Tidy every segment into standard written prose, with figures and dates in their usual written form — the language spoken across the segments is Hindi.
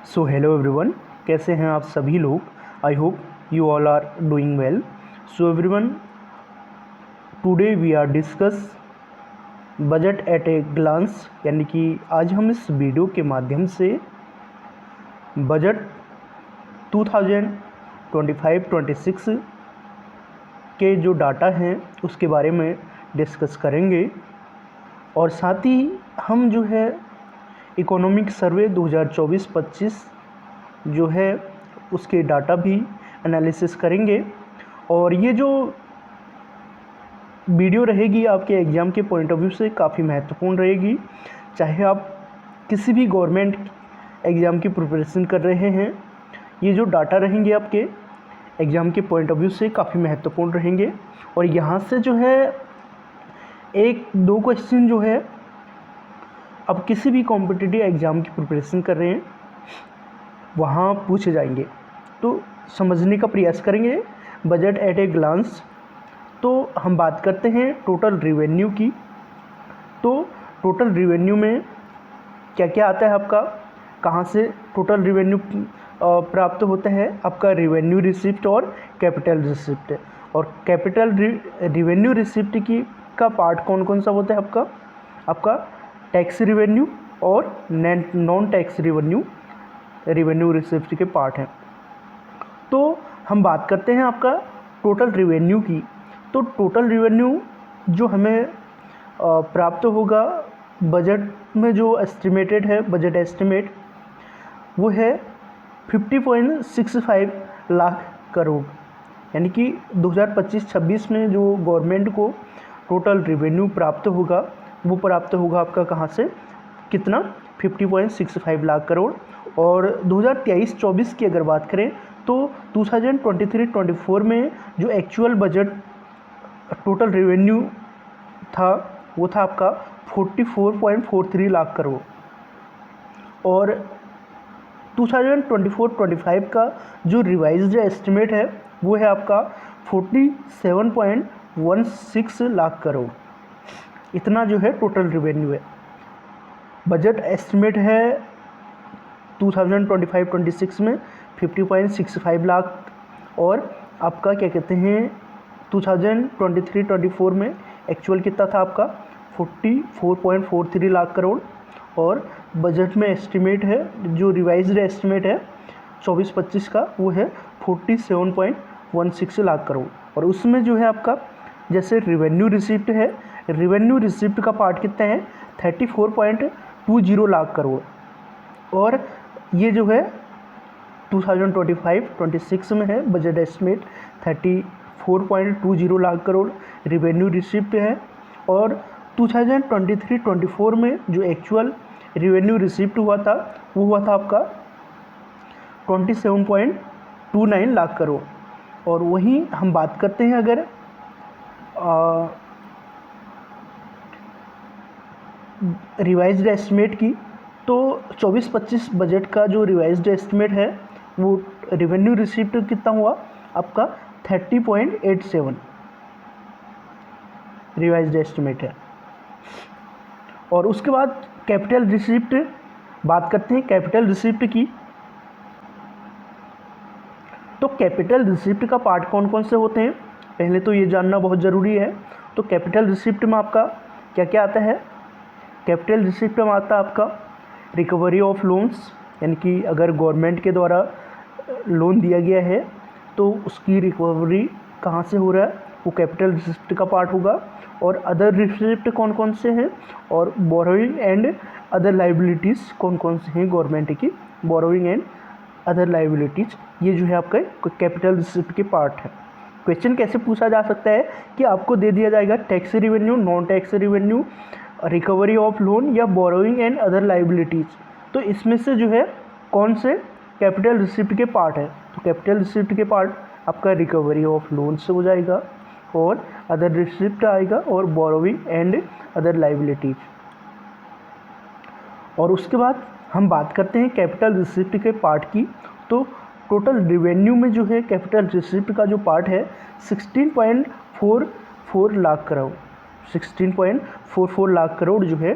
सो हेलो एवरीवन, कैसे हैं आप सभी लोग। I hope you all are doing well. So everyone, today we are discuss budget at a glance, यानी कि आज हम इस वीडियो के माध्यम से बजट 2025-26 के जो डाटा हैं उसके बारे में डिस्कस करेंगे, और साथ ही हम जो है इकोनॉमिक सर्वे 2024-25 जो है उसके डाटा भी एनालिसिस करेंगे। और ये जो वीडियो रहेगी आपके एग्ज़ाम के पॉइंट ऑफ व्यू से काफ़ी महत्वपूर्ण रहेगी। चाहे आप किसी भी गवर्नमेंट एग्ज़ाम की प्रिपरेशन कर रहे हैं, ये जो डाटा रहेंगे आपके एग्ज़ाम के पॉइंट ऑफ व्यू से काफ़ी महत्वपूर्ण रहेंगे। और यहाँ से जो है एक दो क्वेश्चन जो है अब किसी भी कॉम्पिटिटिव एग्ज़ाम की प्रिपरेशन कर रहे हैं वहाँ पूछे जाएंगे, तो समझने का प्रयास करेंगे बजट एट ए ग्लांस। तो हम बात करते हैं टोटल रिवेन्यू की। तो टोटल रिवेन्यू में क्या क्या आता है आपका, कहाँ से टोटल रिवेन्यू प्राप्त होता है, आपका रिवेन्यू रिसिप्ट और कैपिटल रिसिप्ट। और कैपिटल रिवेन्यू रिसिप्ट की का पार्ट कौन कौन सा होता है आपका टैक्स रिवेन्यू और नॉन टैक्स रिवेन्यू रिसिप्ट के पार्ट हैं। तो हम बात करते हैं आपका टोटल रिवेन्यू की। तो टोटल रिवेन्यू जो हमें प्राप्त होगा बजट में, जो एस्टिमेटेड है बजट एस्टिमेट, वो है 50.65 लाख करोड़। यानी कि 2025-26 में जो गवर्नमेंट को टोटल रिवेन्यू प्राप्त होगा वो प्राप्त होगा आपका कहाँ से, कितना, 50.65 लाख करोड़। और 2023-24 की अगर बात करें तो 2023-24 में जो एक्चुअल बजट टोटल रिवेन्यू था वो था आपका 44.43 लाख करोड़। और 2024-25 का जो रिवाइज्ड एस्टिमेट है वो है आपका 47.16 लाख करोड़। इतना जो है टोटल रिवेन्यू है। बजट एस्टिमेट है 2025-26 में 50.65 लाख, और आपका क्या कहते हैं 2023-24 में एक्चुअल कितना था आपका 44.43 लाख करोड़। और बजट में एस्टिमेट है, जो रिवाइज्ड एस्टिमेट है 24-25 का, वो है 47.16 लाख करोड़। और उसमें जो है आपका जैसे रिवेन्यू रिसिप्ट है, रिवेन्यू रिसिप्ट का पार्ट कितना है 34.20 लाख करोड़। और ये जो है 2025-26 में है budget estimate 34.20 lakh crore revenue receipt है। और 2023-24 में जो एक्चुअल रिवेन्यू रिसिप्ट हुआ था वो हुआ था आपका 27.29 लाख करोड़। और वहीं हम बात करते हैं अगर रिवाइज्ड एस्टिमेट की, तो 24-25 बजट का जो रिवाइज्ड एस्टिमेट है वो रिवेन्यू रिसिप्ट कितना हुआ आपका 30.87 रिवाइज्ड एस्टिमेट है। और उसके बाद कैपिटल रिसिप्ट बात करते हैं कैपिटल रिसिप्ट की। तो कैपिटल रिसिप्ट का पार्ट कौन कौन से होते हैं, पहले तो ये जानना बहुत ज़रूरी है। तो कैपिटल रिसिप्ट में आपका क्या क्या आता है, कैपिटल रिसिप्ट में आता है आपका रिकवरी ऑफ लोन्स, यानी कि अगर गवर्नमेंट के द्वारा लोन दिया गया है तो उसकी रिकवरी कहाँ से हो रहा है, वो कैपिटल रिसिप्ट का पार्ट होगा। और अदर रिसिप्ट कौन कौन से हैं, और बोरोइंग एंड अदर लाइबिलिटीज़ कौन कौन से हैं गवर्नमेंट की, बोरोइंग एंड अदर लाइबिलिटीज़, ये जो है आपका कैपिटल रिसिप्ट के पार्ट है। क्वेश्चन कैसे पूछा जा सकता है कि आपको दे दिया जाएगा tax revenue, non tax revenue, recovery of loan या बोरोइंग एंड अदर लाइबिलिटीज़, तो इसमें से जो है कौन से कैपिटल रिसिप्ट के पार्ट है। तो कैपिटल रिसिप्ट के पार्ट आपका रिकवरी ऑफ लोन से हो जाएगा, और अदर रिसिप्ट आएगा, और बोरोइंग एंड अदर लाइबिलिटीज़। और उसके बाद हम बात करते हैं कैपिटल रिसिप्ट के पार्ट की। तो टोटल रिवेन्यू में जो है कैपिटल रिसिप्ट का जो पार्ट है 16.44 लाख करोड़, 16.44 लाख करोड़ जो है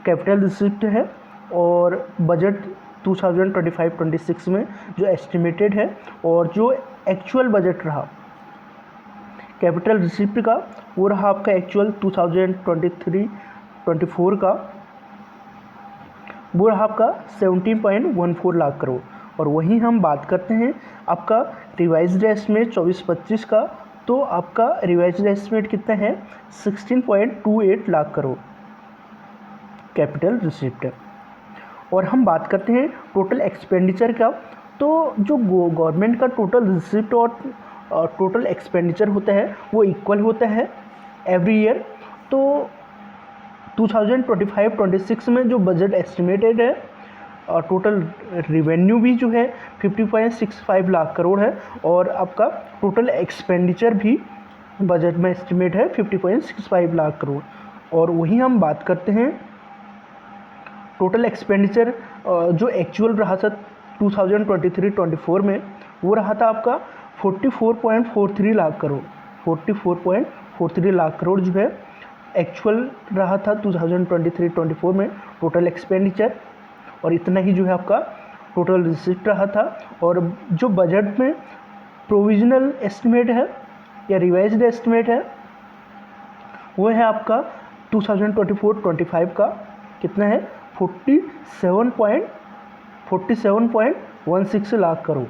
कैपिटल रिसिप्ट है। और बजट 2025-26 में जो एस्टिमेटेड है, और जो एक्चुअल बजट रहा कैपिटल रिसिप्ट का, वो रहा आपका एक्चुअल 2023-24 का, वो रहा आपका 17.14 लाख करोड़। और वहीं हम बात करते हैं आपका रिवाइज्ड एस्टिमेट 24-25 का, तो आपका रिवाइज्ड एस्टिमेट कितना है 16.28 लाख करोड़ कैपिटल रिसिप्ट। और हम बात करते हैं टोटल एक्सपेंडिचर का, तो जो गवर्नमेंट का टोटल रिसिप्ट और टोटल एक्सपेंडिचर होता है वो इक्वल होता है एवरी ईयर। तो 2025-26 में जो बजट एस्टिमेटेड है, टोटल रिवेन्यू भी जो है 50.65 लाख करोड़ है, और आपका टोटल एक्सपेंडिचर भी बजट में एस्टिमेट है 50.65 लाख करोड़। और वहीं हम बात करते हैं टोटल एक्सपेंडिचर जो एक्चुअल रहा था 2023-24 में, वो रहा था आपका 44.43 लाख करोड़। 44.43 लाख करोड़ जो है एक्चुअल रहा था 2023-24 में टोटल एक्सपेंडिचर, और इतना ही जो है आपका टोटल रिसिप्ट रहा था। और जो बजट में प्रोविजनल एस्टिमेट है या रिवाइज्ड एस्टिमेट है, वो है आपका 2024-25 का, कितना है 47.16 लाख करोड़।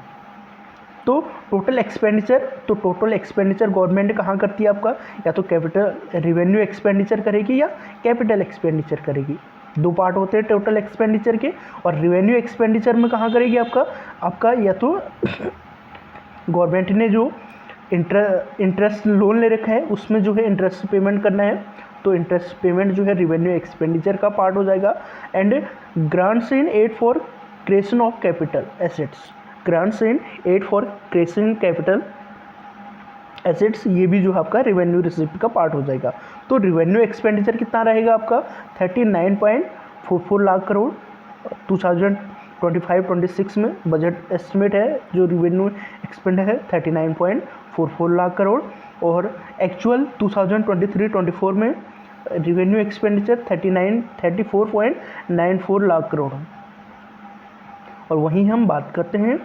तो टोटल एक्सपेंडिचर गवर्नमेंट कहाँ करती है आपका, या तो कैपिटल रिवेन्यू एक्सपेंडिचर करेगी या कैपिटल एक्सपेंडिचर करेगी। दो पार्ट होते हैं टोटल एक्सपेंडिचर के, और रिवेन्यू एक्सपेंडिचर में कहाँ करेगी आपका या तो गवर्नमेंट ने जो इंटरेस्ट लोन ले रखा है उसमें जो है इंटरेस्ट पेमेंट करना है, तो इंटरेस्ट पेमेंट जो है रिवेन्यू एक्सपेंडिचर का पार्ट हो जाएगा। And grants in aid for creation of capital assets, grants in aid for creation capital assets, ये भी जो है आपका रिवेन्यू रिसिप्ट का पार्ट हो जाएगा। तो रिवेन्यू एक्सपेंडिचर कितना रहेगा आपका 39.44 लाख करोड़ 2025-26 में बजट एस्टिमेट है। जो रिवेन्यू एक्सपेंड है 39.44 लाख करोड़, और एक्चुअल 2023-24 में रिवेन्यू एक्सपेंडिचर 34.94 लाख करोड़। और वहीं हम बात करते हैं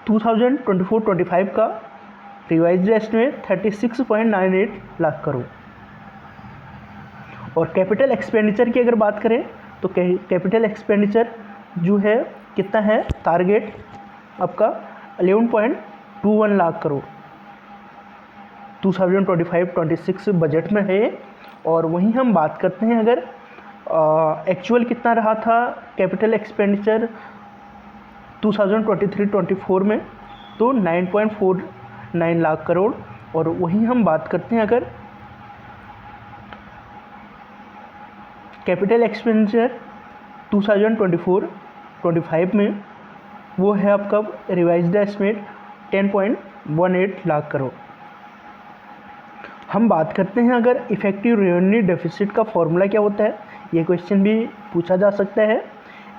2024-25 का रिवाइज्ड एस्टिमेट 36.98 लाख करोड़। और कैपिटल एक्सपेंडिचर की अगर बात करें तो कैपिटल एक्सपेंडिचर जो है कितना है, टारगेट आपका 11.21 लाख करोड़ 2025-26 बजट में है। और वहीं हम बात करते हैं अगर एक्चुअल कितना रहा था कैपिटल एक्सपेंडिचर 2023-24 में, तो 9.49 लाख करोड़। और वहीं हम बात करते हैं अगर कैपिटल एक्सपेंडिचर 2024-25 में, वो है आपका रिवाइज्ड एस्टिमेट 10.18 लाख करोड़। हम बात करते हैं अगर इफेक्टिव रेवेन्यू डेफिसिट का फॉर्मूला क्या होता है, ये क्वेश्चन भी पूछा जा सकता है।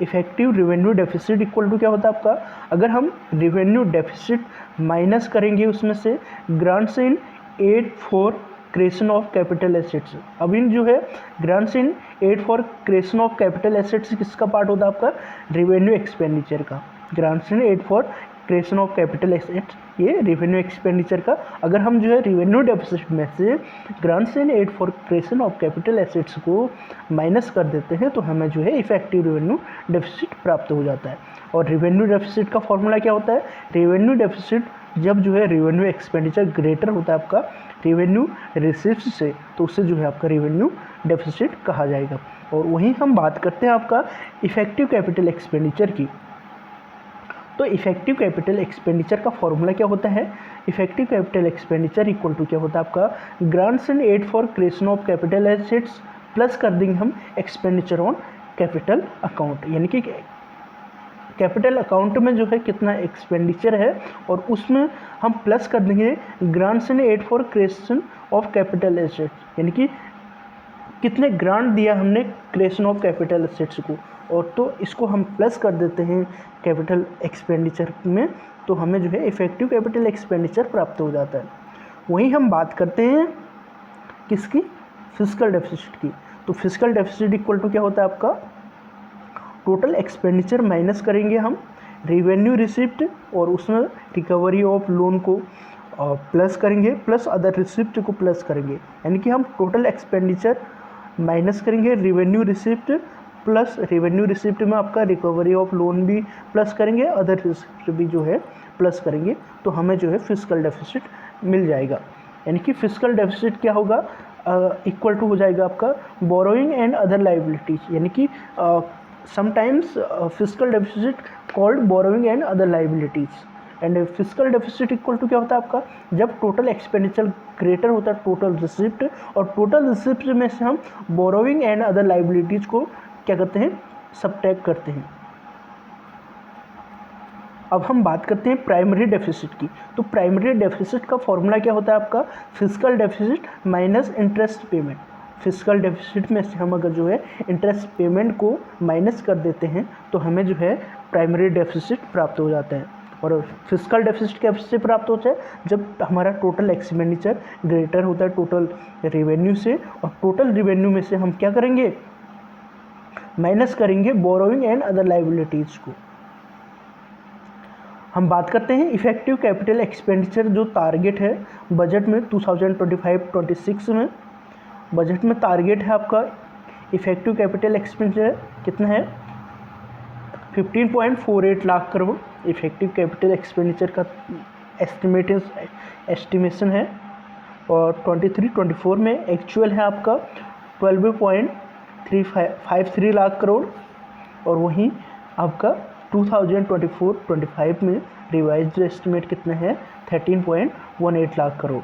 Effective revenue deficit equal to क्या होता है आपका, अगर हम रेवेन्यू डेफिसिट माइनस करेंगे उसमें से grants in aid for creation of capital assets. अब इन जो है grants in aid for creation of capital assets किसका पार्ट होता है आपका, रेवेन्यू एक्सपेंडिचर का। Grants in aid for creation of capital assets ये रेवेन्यू एक्सपेंडिचर का। अगर हम जो है रेवेन्यू डेफिसिट में से grants in aid for creation of capital assets को माइनस कर देते हैं तो हमें जो है इफेक्टिव रेवेन्यू डेफिसिट प्राप्त हो जाता है। और रेवेन्यू डेफिसिट का फॉर्मूला क्या होता है, रेवेन्यू डेफिसिट जब जो है रेवेन्यू एक्सपेंडिचर ग्रेटर होता है आपका रेवेन्यू रिसीव्स से, तो उससे जो है आपका रेवेन्यू डेफिसिट कहा जाएगा। और वहीं हम बात करते हैं आपका इफेक्टिव कैपिटल एक्सपेंडिचर की। तो इफेक्टिव कैपिटल एक्सपेंडिचर का फॉर्मूला क्या होता है, effective capital expenditure equal to क्या होता है आपका grants and aid for creation of capital assets plus कर देंगे हम एक्सपेंडिचर ऑन कैपिटल अकाउंट, यानी कि कैपिटल अकाउंट में जो है कितना एक्सपेंडिचर है और उसमें हम प्लस कर देंगे grants and aid for creation of capital assets, यानी कि कितने ग्रांट दिया हमने क्रिएशन ऑफ कैपिटल एसेट्स को, और तो इसको हम प्लस कर देते हैं कैपिटल एक्सपेंडिचर में, तो हमें जो है इफेक्टिव कैपिटल एक्सपेंडिचर प्राप्त हो जाता है। वहीं हम बात करते हैं किसकी, फिस्कल डेफिसिट की। तो फिस्कल डेफिसिट इक्वल टू क्या होता है आपका टोटल एक्सपेंडिचर माइनस करेंगे हम रेवेन्यू रिसिप्ट और उसमें रिकवरी ऑफ लोन को प्लस करेंगे, प्लस अदर रिसिप्ट को प्लस करेंगे, यानी कि हम टोटल एक्सपेंडिचर माइनस करेंगे revenue receipt plus revenue receipt में आपका रिकवरी ऑफ लोन भी प्लस करेंगे, अदर रिसिप्ट भी जो है प्लस करेंगे, तो हमें जो है फिस्कल डेफिसिट मिल जाएगा। यानी कि फिस्कल डेफिसिट क्या होगा, इक्वल टू हो जाएगा आपका बोरोइंग एंड अदर लाइबिलिटीज, यानी कि sometimes fiscal deficit called borrowing and other liabilities. And fiscal deficit equal to क्या होता है आपका, जब टोटल एक्सपेंडिचर ग्रेटर होता है टोटल रिसिप्ट, और टोटल रिसिप्ट में से हम बोरोइंग एंड अदर लाइबिलिटीज को क्या करते हैं, सबट्रैक्ट करते हैं। अब हम बात करते हैं प्राइमरी डेफिसिट की। तो प्राइमरी डेफिसिट का फॉर्मूला क्या होता है आपका, fiscal deficit minus interest payment. Fiscal deficit में से हम अगर जो है इंटरेस्ट पेमेंट को माइनस कर देते हैं तो हमें जो है प्राइमरी डेफिसिट प्राप्त हो जाता है। और फिस्कल डेफिसिट कैसे प्राप्त होता है, जब हमारा टोटल एक्सपेंडिचर ग्रेटर होता है टोटल रेवेन्यू से, और टोटल रेवेन्यू में से हम क्या करेंगे, माइनस करेंगे बोरोइंग एंड अदर लाइबिलिटीज़ को। हम बात करते हैं इफेक्टिव कैपिटल एक्सपेंडिचर, जो टारगेट है बजट में 2025-26 में। बजट में टारगेट है आपका इफेक्टिव कैपिटल एक्सपेंडिचर कितना है, 15.48 lakh crore effective capital expenditure का एस्टिमेशन है। और 23-24 में एक्चुअल है आपका 12.353 लाख करोड़, और वहीं आपका 2024-25 में रिवाइज्ड एस्टिमेट कितना है, 13.18 लाख करोड़।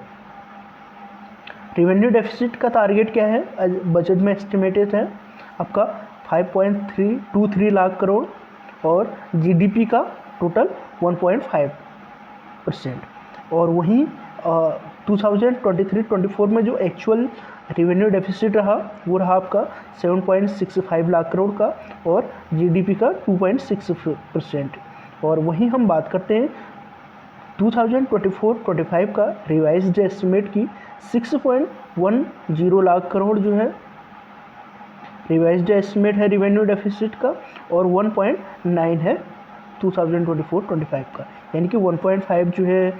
रेवेन्यू डेफिसिट का टारगेट क्या है, बजट में एस्टिमेटेड है आपका 5.323 लाख करोड़, और जीडीपी का टोटल 1.5%। और वहीं 2023-24 में जो एक्चुअल रेवेन्यू डेफिसिट रहा वो रहा आपका 7.65 लाख करोड़ का, और जीडीपी का 2.6%। और वहीं हम बात करते हैं 2024-25 का रिवाइज्ड एस्टिमेट की 6.10 लाख करोड़ जो है रिवाइज्ड एस्टिमेट है रेवेन्यू डेफिसिट का, और 1.9 है 2024-25 का, यानी कि 1.5 जो है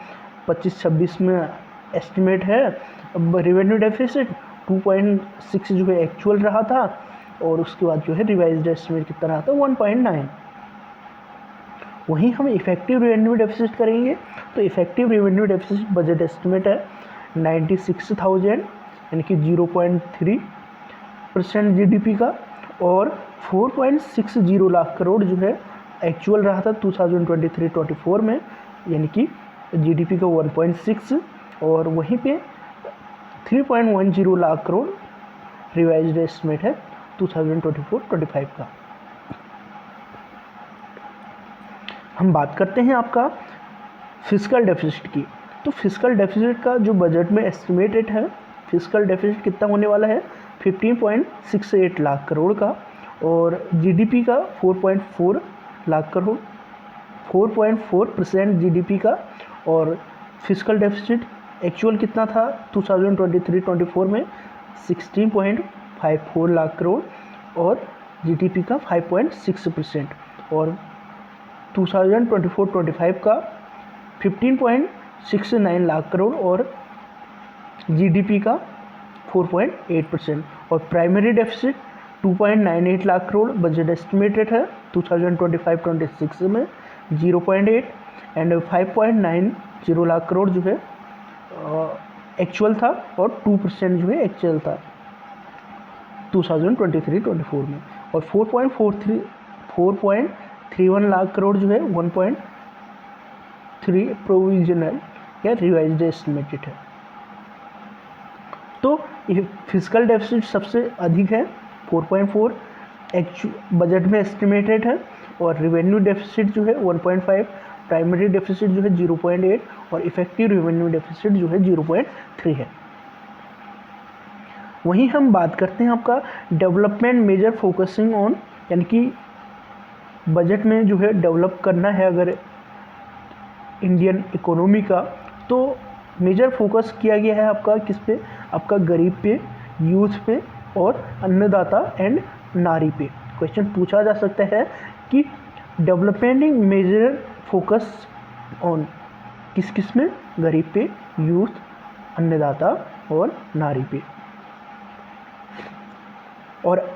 25-26 में एस्टिमेट है रेवेन्यू डेफिसिट, 2.6 जो है एक्चुअल रहा था, और उसके बाद जो है रिवाइज्ड एस्टिमेट कितना रहा था, 1.9। वहीं हम इफेक्टिव रेवेन्यू डेफिसिट करेंगे, तो effective revenue deficit budget estimate है 96,000, यानी कि 0.3% जीडीपी का, और 4.60 लाख करोड़ जो है एक्चुअल रहा था 2023-24 में, यानी कि जीडीपी का 1.6, और वहीं पे 3.10 लाख करोड़ रिवाइज्ड एस्टिमेट है 2024-25 का। हम बात करते हैं आपका फिस्कल डेफिसिट की। तो फिस्कल डेफिसिट का जो बजट में एस्टिमेटेड है, फिस्कल डेफिसिट कितना होने वाला है, 15.68 लाख करोड़ का, और जीडीपी का 4.4 लाख करोड़, 4.4% जीडीपी का। और फिस्कल डेफिसिट एक्चुअल कितना था 2023-24 में, 16.54 लाख करोड़, और जीडीपी का 5.6%। और 2024-25 का 15.69 लाख करोड़, और जीडीपी का 4.8%। और primary deficit 2.98 lakh crore budget estimated है 2025-26 में, 0.8, एंड 5.90 लाख करोड़ जो है एक्चुअल था, और 2% जो है एक्चुअल था 2023-24 में। और 4.31 लाख करोड़ जो है 1.3 प्रोविजनल या रिवाइज्ड एस्टिमेटेड है। तो ये फिस्कल डेफिसिट सबसे अधिक है 4.4 बजट में एस्टिमेटेड है, और रेवेन्यू डेफिसिट जो है 1.5, प्राइमरी डेफिसिट जो है 0.8, और इफेक्टिव रेवेन्यू डेफिसिट जो है 0.3 है। वहीं हम बात करते हैं आपका डेवलपमेंट मेजर फोकसिंग ऑन, यानी कि बजट में जो है डेवलप करना है अगर इंडियन इकोनॉमी का, तो मेजर फोकस किया गया है आपका किस पे, आपका गरीब पे, यूथ पे, और अन्नदाता एंड नारी पे। क्वेश्चन पूछा जा सकता है कि डेवलपमेंट मेजर फोकस ऑन किस किस में, गरीब पे, यूथ, अन्नदाता और नारी पे। और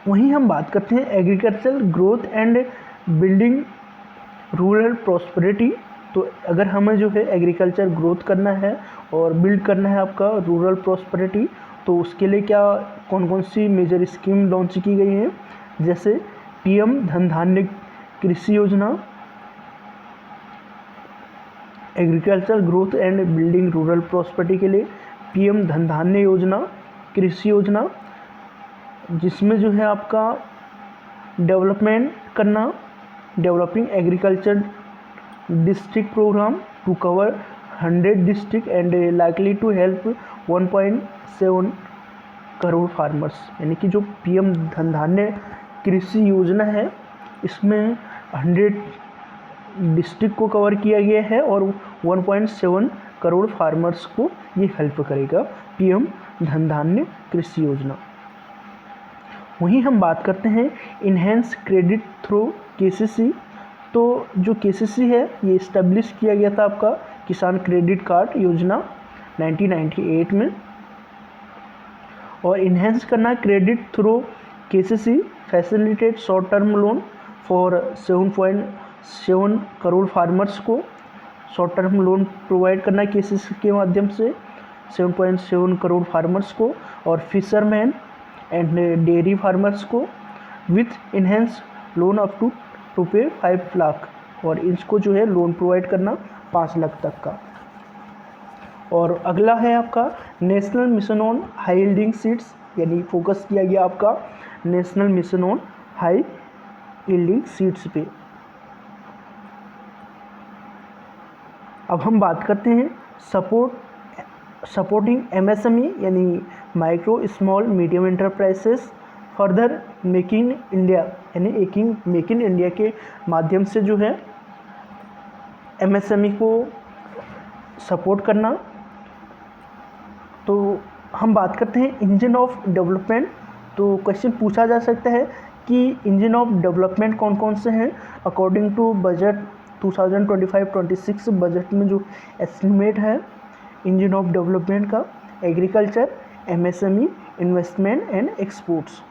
वहीं हम बात करते हैं agricultural growth and building rural prosperity. तो अगर हमें जो है एग्रीकल्चर ग्रोथ करना है और बिल्ड करना है आपका रूरल प्रॉस्पेरिटी, तो उसके लिए क्या कौन कौन सी मेजर स्कीम लॉन्च की गई हैं, जैसे पीएम धन धान्य कृषि योजना, agriculture growth and building rural prosperity के लिए पीएम धन धान्य योजना, कृषि योजना, जिसमें जो है आपका डेवलपमेंट करना, developing agriculture district program to cover 100 district and likely to help 1.7 crore farmers. यानी कि जो पीएम धन धान्य कृषि योजना है, इसमें 100 डिस्ट्रिक्ट को कवर किया गया है और 1.7 करोड़ फार्मर्स को ये हेल्प करेगा पीएम धन धान्य कृषि योजना। वहीं हम बात करते हैं इन्हेंस क्रेडिट थ्रू केसीसी। तो जो केसीसी है ये इस्टेब्लिश किया गया था आपका किसान क्रेडिट कार्ड योजना 1998 में। और इन्हेंस करना credit through KCC facilitate short term loan for 7.7 crore farmers को शॉर्ट टर्म लोन प्रोवाइड करना केसीसी के माध्यम से 7.7 करोड़ फार्मर्स को, और फिशरमैन एंड डेयरी फार्मर्स को with enhance loan up to ₹5 lakh, और इसको जो है लोन प्रोवाइड करना 5 लाख तक का। और अगला है आपका national mission on high yielding seeds, यानी फोकस किया गया आपका national mission on high yielding seeds पे। अब हम बात करते हैं सपोर्टिंग एमएसएमई यानी micro small medium enterprises further making India, यानी मेक इन इंडिया के माध्यम से जो है एमएसएमई को सपोर्ट करना। तो हम बात करते हैं इंजन ऑफ डेवलपमेंट। तो क्वेश्चन पूछा जा सकता है कि इंजन ऑफ डेवलपमेंट कौन कौन से हैं अकॉर्डिंग टू बजट 2025-26 बजट में जो एस्टिमेट है इंजन ऑफ डेवलपमेंट का, agriculture, MSME, investment and exports.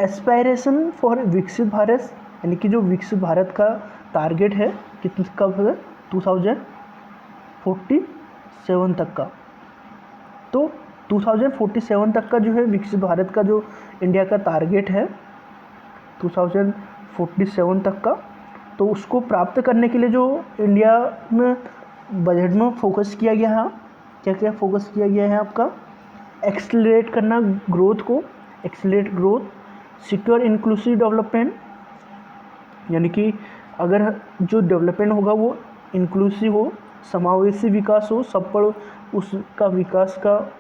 Aspiration for विकसित भारत, यानी कि जो विकसित भारत का टारगेट है कितने कब है 2047 तक का। तो 2047 तक का जो है विकसित भारत का जो इंडिया का टारगेट है 2047 तक का, तो उसको प्राप्त करने के लिए जो इंडिया में बजट में फोकस किया गया है, क्या क्या फोकस किया गया है आपका, एक्सेलरेट करना ग्रोथ को, accelerate growth, secure inclusive development, यानी कि अगर जो डेवलपमेंट होगा वो इंक्लूसिव हो, समावेशी विकास हो, सब पर उसका विकास का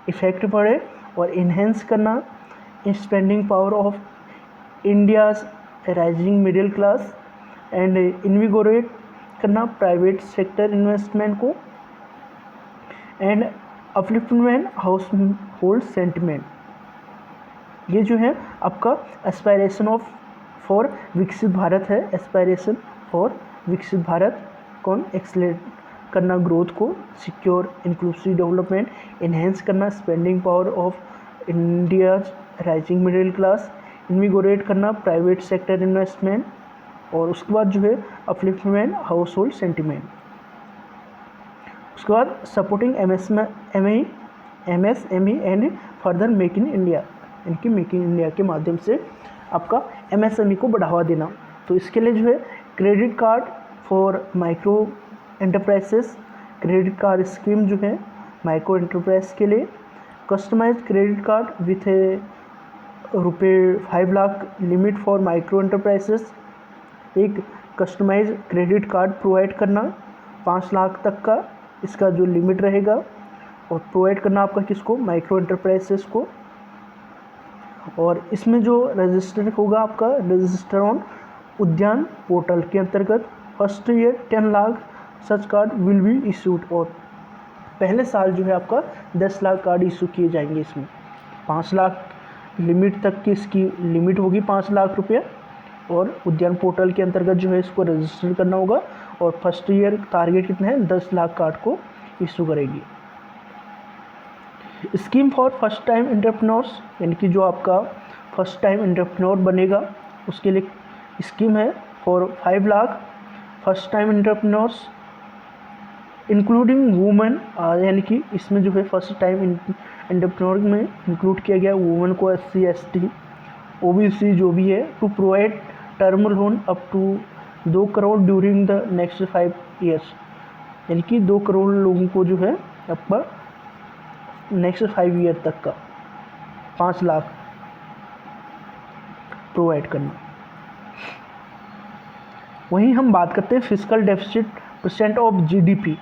इफेक्ट पड़े, और इन्हेंस करना spending power of India's rising middle class and invigorate करना प्राइवेट सेक्टर इन्वेस्टमेंट को and upliftment household sentiment. ये जो है आपका एस्पायरेशन ऑफ फॉर विकसित भारत है, एस्पायरेशन फॉर विकसित भारत कौन एक्सेलरेट करना ग्रोथ को, सिक्योर इंक्लूसिव डेवलपमेंट, इन्हेंस करना spending power of India's rising middle class, invigorate करना प्राइवेट सेक्टर इन्वेस्टमेंट, और उसके बाद जो है अपलिफ्टमेंट हाउस होल्ड सेंटिमेंट। उसके बाद supporting MSME and further make in India, इनकी मेक इन इंडिया के माध्यम से आपका एमएसएमई को बढ़ावा देना। तो इसके लिए जो है credit card for micro enterprises, credit card scheme जो है माइक्रो एंटरप्राइज के लिए, customize credit card with ₹5 lakh limit for micro enterprises, एक कस्टमाइज क्रेडिट कार्ड प्रोवाइड करना 5 लाख तक का, इसका जो लिमिट रहेगा, और प्रोवाइड करना आपका किसको, माइक्रो एंटरप्राइजेस को। और इसमें जो रजिस्टर होगा आपका रजिस्टर ऑन उद्यान पोर्टल के अंतर्गत first year 10 lakh such card will be issued, और पहले साल जो है आपका 10 लाख कार्ड इशू किए जाएंगे। इसमें 5 लाख लिमिट तक की इसकी लिमिट होगी 5 लाख रुपये, और उद्यान पोर्टल के अंतर्गत जो है इसको रजिस्टर करना होगा। और फर्स्ट ईयर टारगेट कितना है, 10 लाख कार्ड को इशू करेगी। Scheme for first time entrepreneurs, यानी कि जो आपका फर्स्ट टाइम एंटरप्रेन्योर बनेगा उसके लिए स्कीम है for 5 lakh first time entrepreneurs including women, यानी कि इसमें जो है फर्स्ट टाइम एंटरप्रेन्योर में इंक्लूड किया गया वुमेन को, SC ST OBC जो भी है, to provide term loan up to 2 crore during the next 5 years, यानी कि 2 करोड़ लोगों को जो है आपका नेक्स्ट 5 ईयर तक का 5 लाख प्रोवाइड करना। वहीं हम बात करते हैं फिस्कल डेफिसिट % ऑफ GDP।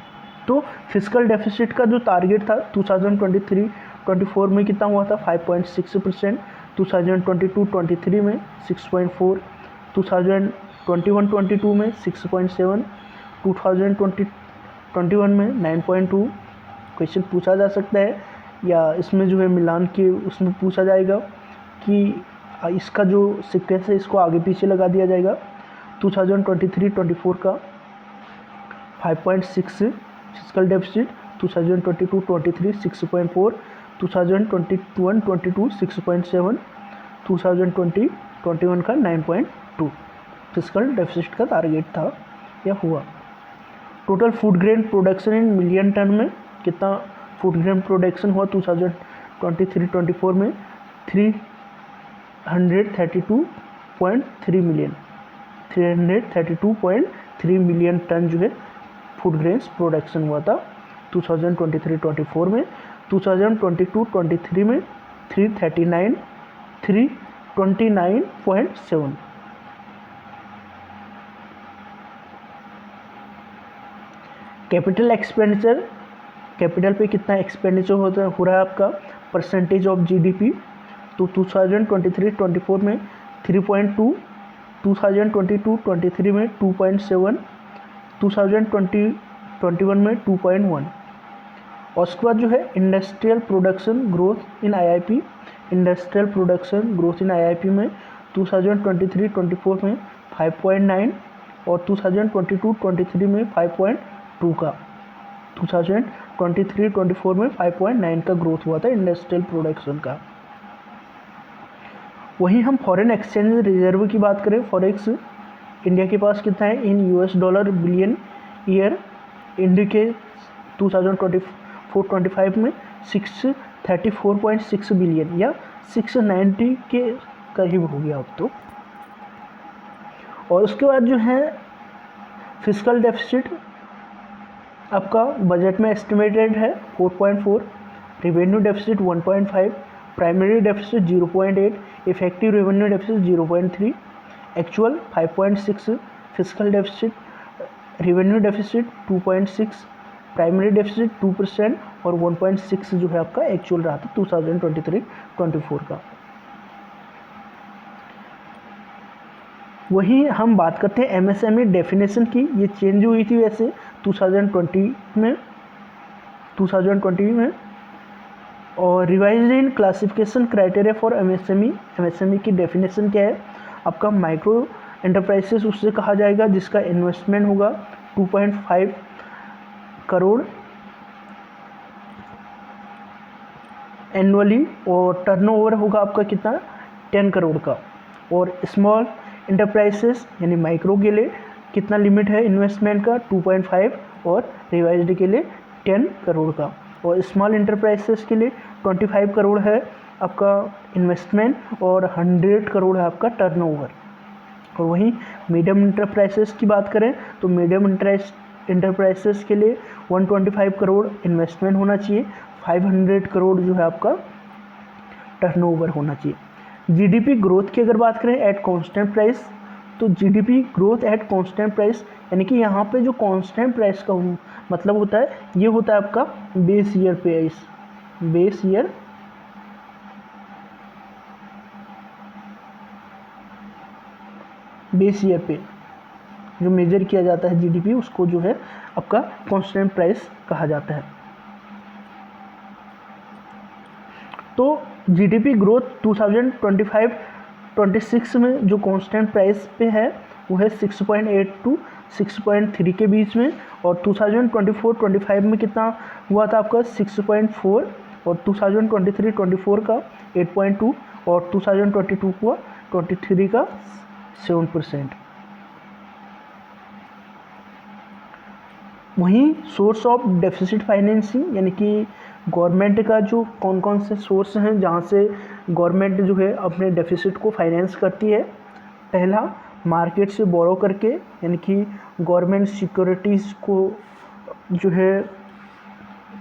तो फिस्कल डेफिसिट का जो टारगेट था 2023-24 में कितना हुआ था, 5.6%, 2022-23 में 6.4, 2021-22 में 6.7, 2020-21 में 9.2। क्वेश्चन पूछा जा सकता है, या इसमें जो है मिलान के उसमें पूछा जाएगा कि इसका जो सीक्वेंस है इसको आगे पीछे लगा दिया जाएगा। 2023-24 का 5.6 फिस्कल डेफिसिट, 2022-23 6.4, 2021-22 6.7, 2020-21 का 9.2 फिस्कल डेफिसिट का टारगेट था या हुआ। Total food grain production in million ton में कितना फूड ग्रेन प्रोडक्शन हुआ 2023-24 में 332.3 मिलियन 332.3 मिलियन टन जो है फूड ग्रेन्स प्रोडक्शन हुआ था 2023-24 में। 2022-23 में 329.7। कैपिटल एक्सपेंडिचर, कैपिटल पे कितना एक्सपेंडिचर हो रहा है आपका % ऑफ GDP। तो 2023-24 में 3.2, 2022-23 में 2.7, 2020-21 में 2.1। और उसके बाद जो है industrial production growth in IIP, industrial production growth in IIP में 2023-24 में 5.9 और 2022-23 में 5.2 का 2023-24 में 5.9 का ग्रोथ हुआ था इंडस्ट्रियल प्रोडक्शन का। वहीं हम फॉरेन एक्सचेंज रिजर्व की बात करें, फॉरेक्स इंडिया के पास कितना है इन $, बिलियन ईयर। इंडिया के 2024-25 में 634.6 बिलियन या 690 के करीब हो गया अब तो। और उसके बाद जो है फिस्कल डेफिसिट आपका बजट में एस्टिमेटेड है 4.4, revenue deficit 1.5, primary deficit 0.8, effective revenue deficit 0.3, actual 5.6, fiscal deficit revenue deficit 2.6, primary deficit 2% और 1.6 जो है आपका एक्चुअल रहा था 2023-24 का। वहीं हम बात करते हैं MSME डेफिनेशन की, ये चेंज हुई थी वैसे 2020 में और revise in classification criteria for MSME की डेफिनेशन क्या है आपका माइक्रो एंटरप्राइजेस उससे कहा जाएगा जिसका इन्वेस्टमेंट होगा 2.5 करोड़ एनुअली और टर्नओवर होगा आपका कितना 10 करोड़ का। और स्मॉल एंटरप्राइजेस यानी माइक्रो के लिए कितना लिमिट है इन्वेस्टमेंट का 2.5 और रिवाइज्ड के लिए 10 करोड़ का। और स्मॉल एंटरप्राइजेस के लिए 25 करोड़ है आपका इन्वेस्टमेंट और 100 करोड़ है आपका टर्नओवर। और वहीं मीडियम एंटरप्राइजेस की बात करें तो मीडियम एंटरप्राइजेस के लिए 125 करोड़ इन्वेस्टमेंट होना चाहिए, 500 करोड़ जो है आपका टर्नओवर होना चाहिए। GDP ग्रोथ की अगर बात करें एट कांस्टेंट प्राइस, तो GDP growth at constant price यानी कि यहाँ पे जो कांस्टेंट प्राइस का मतलब होता है ये होता है आपका base year price, base year पे जो मेजर किया जाता है GDP उसको जो है आपका कांस्टेंट प्राइस कहा जाता है। तो जीडीपी ग्रोथ 2025-26 में जो कांस्टेंट प्राइस पे है वो है 6.8 टू 6.3 के बीच में, और 2024-25 में कितना हुआ था आपका 6.4, और 2023-24 का 8.2, और 2022 हुआ 23 का 7%। वहीं सोर्स ऑफ डेफिसिट फाइनेंसिंग, यानी कि गवर्नमेंट का जो कौन कौन से सोर्स हैं जहाँ से गवर्नमेंट जो है अपने डेफिसिट को फाइनेंस करती है। पहला, मार्केट से बोरो करके, यानी कि गवर्नमेंट सिक्योरिटीज़ को जो है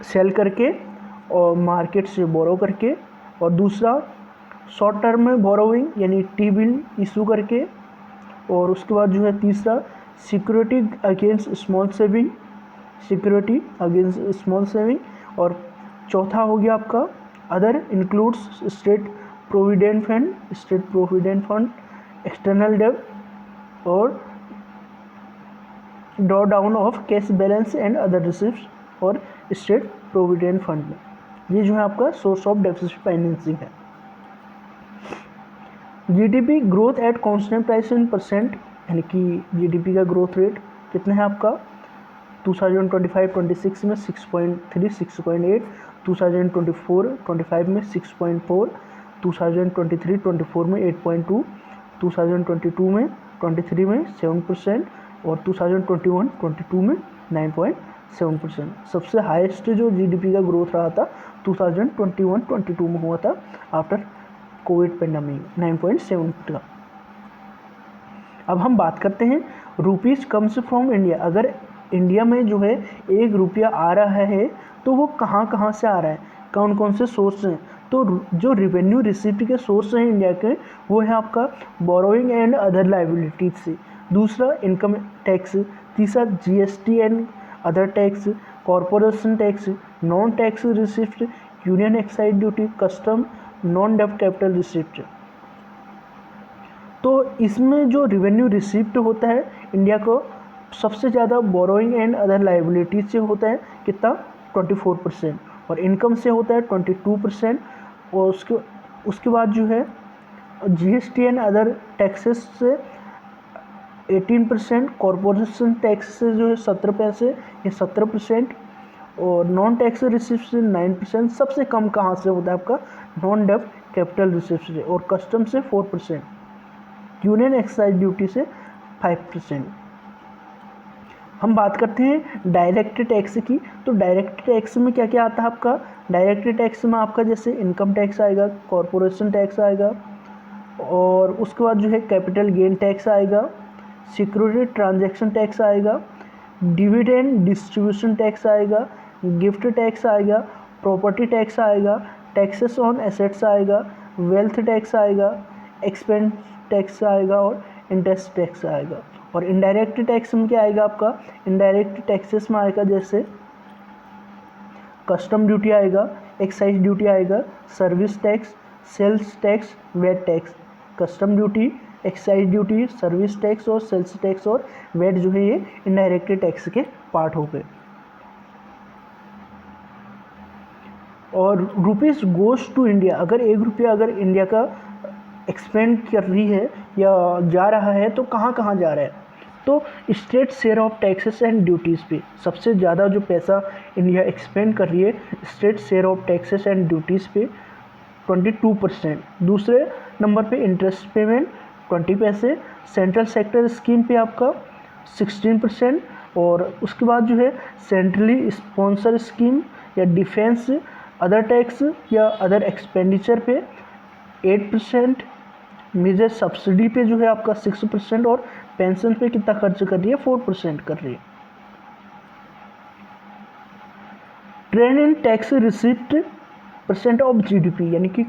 सेल करके और मार्केट से बोरो करके, और दूसरा शॉर्ट टर्म में बोरोइंग यानी टी बिल इशू करके, और उसके बाद जो है तीसरा security against small saving, security against small saving, और चौथा हो गया आपका other includes state provident fund, external डेब्ट और draw down of cash balance and other receipts और स्टेट प्रोविडेंट फंड में। ये जो है आपका सोर्स ऑफ डेफिसिट फाइनेंसिंग है। GDP growth at constant price in percent, यानी कि जीडीपी का ग्रोथ रेट कितना है आपका 2025-26 में 6.3 6.8, 2024-25 में 6.4, 2023-24 में 8.2, 2022 में 23 में 7%, और 2021-22 में 9.7%। सबसे हाईएस्ट जो जीडीपी का ग्रोथ रहा था 2021-22 में हुआ था आफ्टर कोविड पेंडेमिक 9.7 का। अब हम बात करते हैं रुपीज़ कम्स फ्रॉम इंडिया। अगर इंडिया में जो है 1 रुपया आ रहा है तो वो कहाँ कहाँ से आ रहा है, कौन कौन से सोर्स हैं। तो जो रिवेन्यू रिसिप्ट के सोर्स हैं इंडिया के, वो है आपका बोरोइंग एंड अदर लाइबिलिटीज से, दूसरा इनकम टैक्स, तीसरा GST and other tax, corporation tax, non tax receipt, union excise duty, custom, non डेब्ट कैपिटल रिसिप्ट। तो इसमें जो रिवेन्यू रिसिप्ट होता है इंडिया को सबसे ज़्यादा बोरोइंग एंड अदर लाइबिलिटीज से होता है कितना 24%, और इनकम से होता है 22%, और उसके बाद जो है जीएसटी एंड अदर टैक्सेस से 18%, कॉरपोरेशन टैक्स से जो है 17 पैसे या 17%, और नॉन टैक्स रिसिप्ट से 9%। सबसे कम कहाँ से होता है आपका नॉन डेब्ट कैपिटल रिसिप्ट से, और कस्टम से 4%, यूनियन एक्साइज ड्यूटी से 5%। हम बात करते हैं डायरेक्ट टैक्स की। तो डायरेक्ट टैक्स में क्या क्या आता है आपका, डायरेक्ट टैक्स में आपका जैसे इनकम टैक्स आएगा, कॉरपोरेशन टैक्स आएगा, और उसके बाद जो है कैपिटल गेन टैक्स आएगा, सिक्योरिटी ट्रांजैक्शन टैक्स आएगा, डिविडेंड डिस्ट्रीब्यूशन टैक्स आएगा, गिफ्ट टैक्स आएगा, प्रॉपर्टी टैक्स आएगा, टैक्सेस ऑन एसेट्स आएगा, वेल्थ टैक्स आएगा, एक्सपेंस टैक्स आएगा, और इंटरेस्ट टैक्स आएगा। और इनडायरेक्ट टैक्स में क्या आएगा आपका, इनडायरेक्ट टैक्सेस में आएगा जैसे कस्टम ड्यूटी आएगा, एक्साइज ड्यूटी आएगा, service tax, sales tax, VAT tax. Custom duty, excise duty, service tax और सेल्स टैक्स और वेट जो है ये इनडायरेक्ट टैक्स के पार्ट हो गए। और रुपीज़ गोज टू इंडिया, अगर 1 रुपया अगर इंडिया का एक्सपेंड कर रही है या जा रहा है तो कहाँ कहाँ जा रहा है, तो state share of taxes and duties पे सबसे ज़्यादा जो पैसा इंडिया एक्सपेंड कर रही है state share of taxes and duties पे 22%, दूसरे नंबर पे इंटरेस्ट पेमेंट 20 पैसे, सेंट्रल सेक्टर स्कीम पे आपका 16%, और उसके बाद जो है सेंट्रली स्पॉन्सर स्कीम या डिफेंस अदर टैक्स या अदर एक्सपेंडिचर पे 8%, मेजर सब्सिडी पे जो है आपका 6%, और पेंशन पे कितना खर्च कर रही है 4% कर रही है। Trend in tax receipt percent of GDP, यानी कि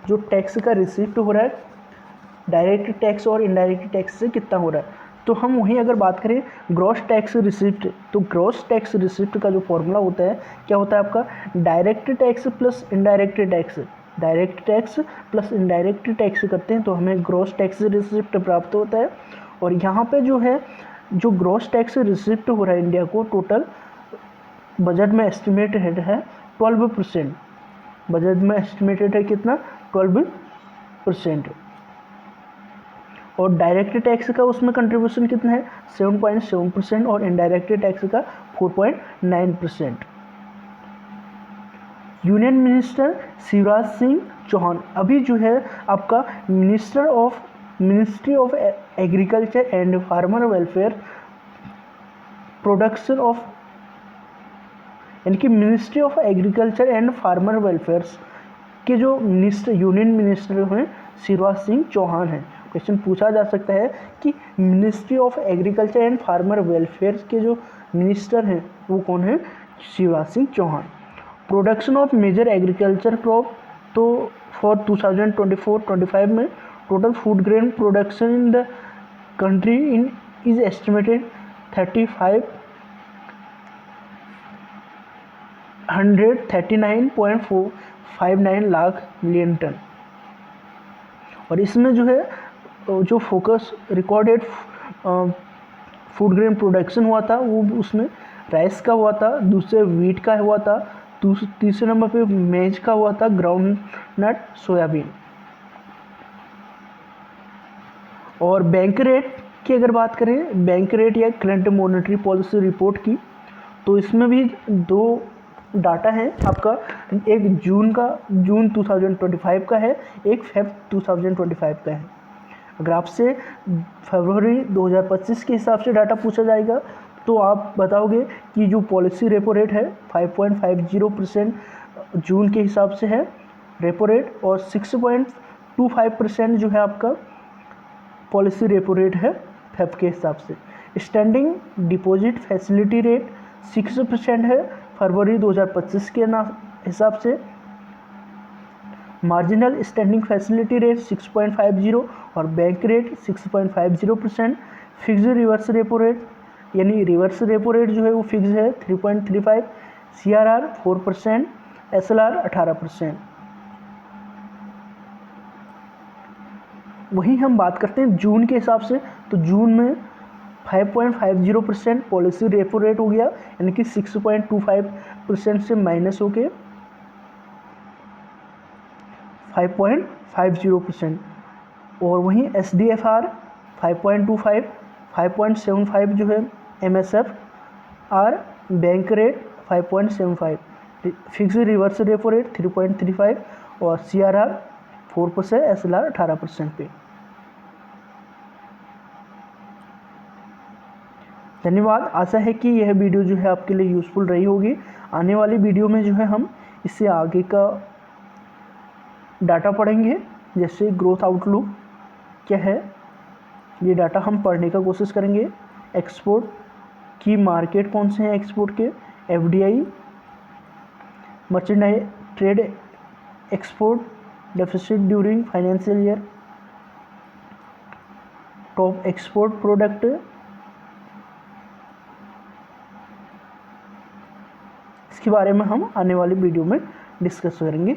जो टैक्स का रिसिप्ट हो रहा है डायरेक्ट टैक्स और इनडायरेक्ट टैक्स से कितना हो रहा है। तो हम वहीं अगर बात करें ग्रॉस टैक्स रिसिप्ट, तो ग्रॉस टैक्स रिसिप्ट का जो फॉर्मूला होता है क्या होता है आपका, direct tax plus indirect tax, direct tax plus indirect tax करते हैं तो हमें ग्रॉस टैक्स रिसिप्ट प्राप्त होता है। और यहाँ पे जो है जो ग्रॉस टैक्स रिसिप्ट हो रहा है इंडिया को टोटल बजट में एस्टिमेट है 12%, बजट में एस्टिमेटेड है कितना 12%। और डायरेक्ट टैक्स का उसमें कंट्रीब्यूशन कितना है 7.7% और इनडायरेक्ट टैक्स का 4.9%। यूनियन मिनिस्टर शिवराज सिंह चौहान अभी जो है आपका ministry of agriculture and farmer welfare production of यानी कि ministry of agriculture and farmer welfare के जो यूनियन मिनिस्टर हैं शिवराज सिंह चौहान हैं। क्वेश्चन पूछा जा सकता है कि ministry of agriculture and farmer welfare के जो मिनिस्टर हैं वो कौन है, Shivraj Singh Chouhan. Production of major agriculture crop, तो फॉर 2024-25 में total food grain production in the country is estimated 139.459 lakh million ton. और इसमें जो है जो focus recorded food grain production हुआ था वो उसमें राइस का हुआ था, दूसरे वीट का हुआ था, तीसरे नंबर पे मेज का हुआ था, ग्राउंड नट, सोयाबीन। और बैंक रेट की अगर बात करें, बैंक रेट या करंट मॉनेटरी पॉलिसी रिपोर्ट की, तो इसमें भी दो डाटा है आपका, एक जून 2025 का है, एक फेब 2025 का है। अगर आपसे फरवरी 2025 के हिसाब से डाटा पूछा जाएगा तो आप बताओगे कि जो पॉलिसी रेपो रेट है 5.50% जून के हिसाब से है रेपो रेट, और 6.25% जो है आपका पॉलिसी रेपो रेट है फेब के हिसाब से। स्टैंडिंग डिपॉजिट फैसिलिटी रेट 6% है फरवरी 2025 के हिसाब से। मार्जिनल स्टैंडिंग फैसिलिटी रेट 6.50 और bank rate 6.50%। Fixed reverse repo rate यानी रिवर्स रेपो रेट जो है वो फिक्स है 3.35, CRR 4%, SLR 18%। वहीं हम बात करते हैं जून के हिसाब से, तो जून में 5.50% पॉलिसी रेपो रेट हो गया, यानी कि 6.25% से माइनस होके 5.50%। और वहीं SDFR 5.25, 5.75 जो है MSFR, bank rate 5.75, fix reverse repo rate 3.35 और CRR 4%, SLR 18% पे। धन्यवाद। आशा है कि यह वीडियो जो है आपके लिए यूज़फुल रही होगी। आने वाली वीडियो में जो है हम इससे आगे का डाटा पढ़ेंगे, जैसे ग्रोथ आउटलुक क्या है, ये डाटा हम पढ़ने का कोशिश करेंगे। एक्सपोर्ट की मार्केट कौन से हैं एक्सपोर्ट के, FDI, merchandise trade export deficit during financial year, top export product, इसके बारे में हम आने वाली वीडियो में डिस्कस करेंगे।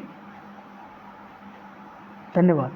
धन्यवाद।